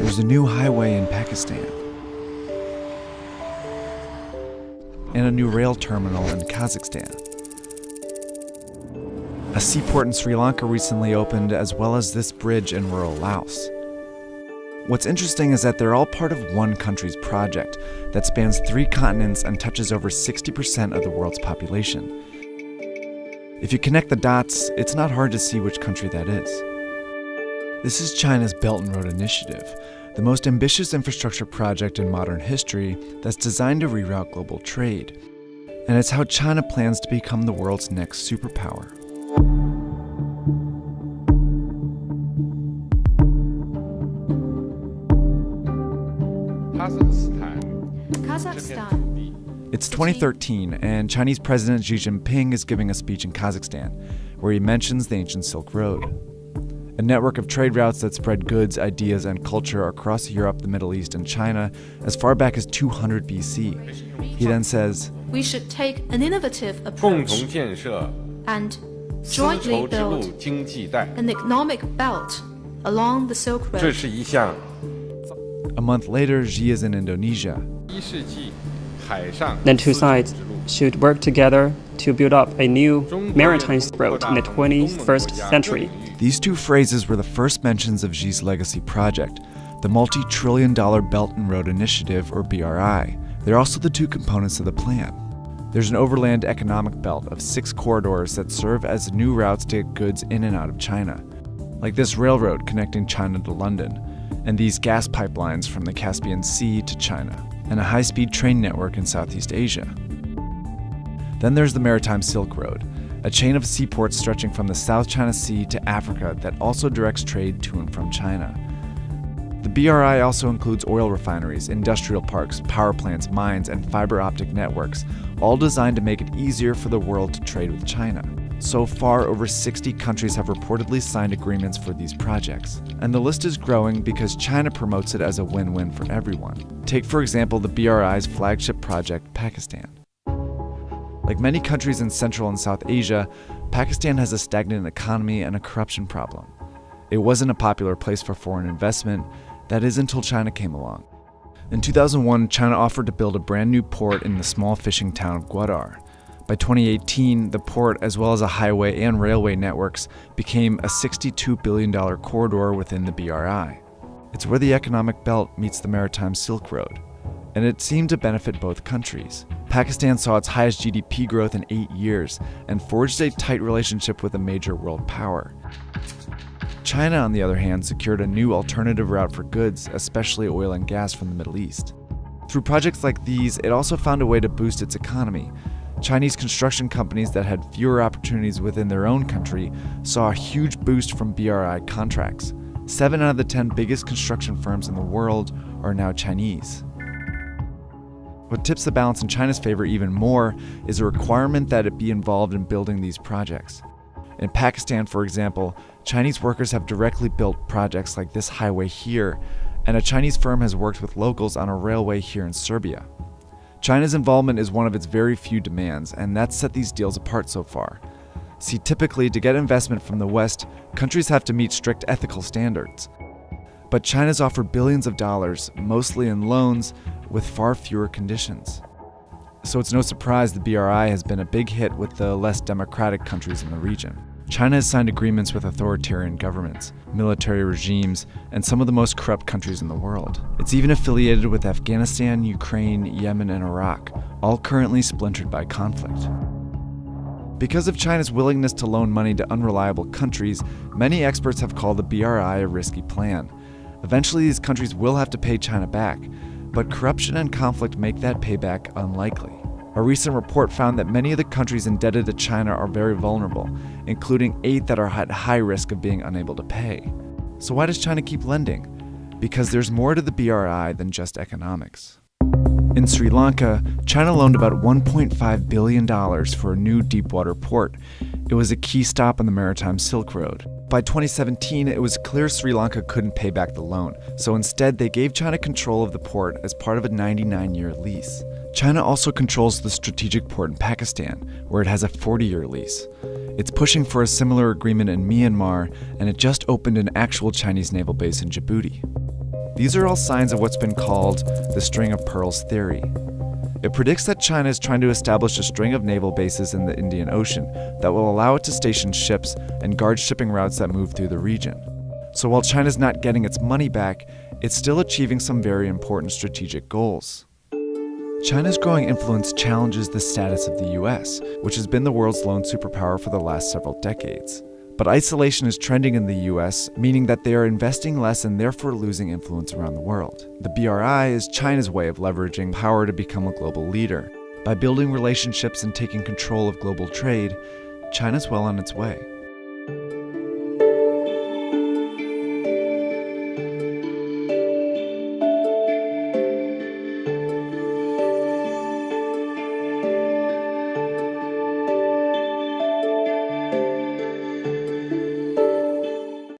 There's a new highway in Pakistan, and a new rail terminal in Kazakhstan. A seaport in Sri Lanka recently opened, as well as this bridge in rural Laos. What's interesting is that they're all part of one country's project that spans 3 continents and touches over 60% of the world's population. If you connect the dots, it's not hard to see which country that is. This is China's Belt and Road Initiative, the most ambitious infrastructure project in modern history that's designed to reroute global trade. And it's how China plans to become the world's next superpower. Kazakhstan. It's 2013, and Chinese President Xi Jinping is giving a speech in Kazakhstan, where he mentions the ancient Silk Road, a network of trade routes that spread goods, ideas, and culture across Europe, the Middle East, and China as far back as 200 BC. He then says, "We should take an innovative approach and jointly build an economic belt along the Silk Road." A month later, Xi is in Indonesia. The two sides should work together to build up a new maritime road in the 21st century. These two phrases were the first mentions of Xi's legacy project, the multi-trillion-dollar Belt and Road Initiative, or BRI. They're also the 2 components of the plan. There's an overland economic belt of 6 corridors that serve as new routes to get goods in and out of China, like this railroad connecting China to London, and these gas pipelines from the Caspian Sea to China, and a high-speed train network in Southeast Asia. Then there's the Maritime Silk Road, a chain of seaports stretching from the South China Sea to Africa that also directs trade to and from China. The BRI also includes oil refineries, industrial parks, power plants, mines, and fiber optic networks, all designed to make it easier for the world to trade with China. So far, over 60 countries have reportedly signed agreements for these projects. And the list is growing because China promotes it as a win-win for everyone. Take, for example, the BRI's flagship project, Pakistan. Like many countries in Central and South Asia, Pakistan has a stagnant economy and a corruption problem. It wasn't a popular place for foreign investment, that is until China came along. In 2001, China offered to build a brand new port in the small fishing town of Gwadar. By 2018, the port, as well as a highway and railway networks, became a $62 billion corridor within the BRI. It's where the economic belt meets the Maritime Silk Road, and it seemed to benefit both countries. Pakistan saw its highest GDP growth in 8 years and forged a tight relationship with a major world power. China, on the other hand, secured a new alternative route for goods, especially oil and gas from the Middle East. Through projects like these, it also found a way to boost its economy. Chinese construction companies that had fewer opportunities within their own country saw a huge boost from BRI contracts. 7 out of the 10 biggest construction firms in the world are now Chinese. What tips the balance in China's favor even more is a requirement that it be involved in building these projects. In Pakistan, for example, Chinese workers have directly built projects like this highway here, and a Chinese firm has worked with locals on a railway here in Serbia. China's involvement is one of its very few demands, and that's set these deals apart so far. See, typically, to get investment from the West, countries have to meet strict ethical standards. But China's offered billions of dollars, mostly in loans, with far fewer conditions. So it's no surprise the BRI has been a big hit with the less democratic countries in the region. China has signed agreements with authoritarian governments, military regimes, and some of the most corrupt countries in the world. It's even affiliated with Afghanistan, Ukraine, Yemen, and Iraq, all currently splintered by conflict. Because of China's willingness to loan money to unreliable countries, many experts have called the BRI a risky plan. Eventually, these countries will have to pay China back, but corruption and conflict make that payback unlikely. A recent report found that many of the countries indebted to China are very vulnerable, including 8 that are at high risk of being unable to pay. So why does China keep lending? Because there's more to the BRI than just economics. In Sri Lanka, China loaned about $1.5 billion for a new deepwater port. It was a key stop on the Maritime Silk Road. By 2017, it was clear Sri Lanka couldn't pay back the loan, so instead they gave China control of the port as part of a 99-year lease. China also controls the strategic port in Pakistan, where it has a 40-year lease. It's pushing for a similar agreement in Myanmar, and it just opened an actual Chinese naval base in Djibouti. These are all signs of what's been called the string of pearls theory. It predicts that China is trying to establish a string of naval bases in the Indian Ocean that will allow it to station ships and guard shipping routes that move through the region. So while China's not getting its money back, it's still achieving some very important strategic goals. China's growing influence challenges the status of the US, which has been the world's lone superpower for the last several decades. But isolation is trending in the US, meaning that they are investing less and therefore losing influence around the world. The BRI is China's way of leveraging power to become a global leader. By building relationships and taking control of global trade, China's well on its way.